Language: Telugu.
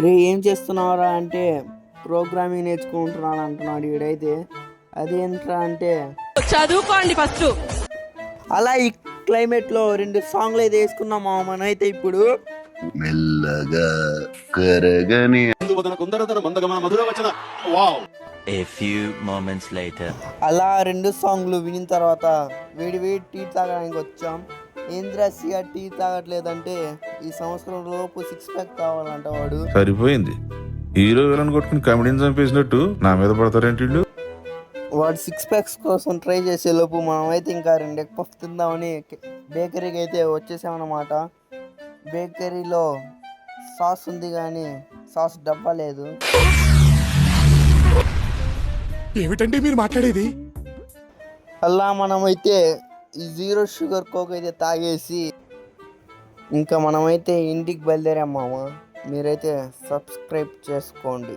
రే ఏం చేస్తున్నావురా అంటే ప్రోగ్రామింగ్ నేర్చుకుంటున్నాను అంటున్నాడు వీడైతే. అదేంట్రా అంటే చదువుకోండి ఫస్ట్. అలా ఈ క్లైమేట్లో 2 సాంగ్లు అయితే వేసుకున్నాం మనమైతే ఇప్పుడు. మెల్లగా కరగని A few moments later. అలా 2 సాంగ్లు వినిన తర్వాత వేడి వేడి టీ తాగడానికి వచ్చాం. ఏంద్రా సియా టీ తాగట్లేదంటే ఈ సంవత్సరం లోపు 6 ప్యాక్ కావాలంట వాడు. సరిపోయింది. హీరో విలన్ కొట్టుకుని కమెడీని చంపేసినట్టు నా మీద పడతారేంటి వీళ్ళు? వాడు 6 ప్యాక్స్ కోసం ట్రై చేసే లోపు మనమైతే ఇంకా 2 ఎగ్ పఫ్ తిందామని బేకరీకి అయితే వచ్చేసామన్నమాట. బేకరీలో సాస్ ఉంది కానీ సాస్ డబ్బా లేదు. ఏమిటండి మీరు మాట్లాడేది? అలా మనమైతే ఈ 0 షుగర్ కోక్ అయితే తాగేసి ఇంకా మనమైతే ఇంటికి బయలుదేరాం మామ. మీరైతే సబ్స్క్రైబ్ చేసుకోండి.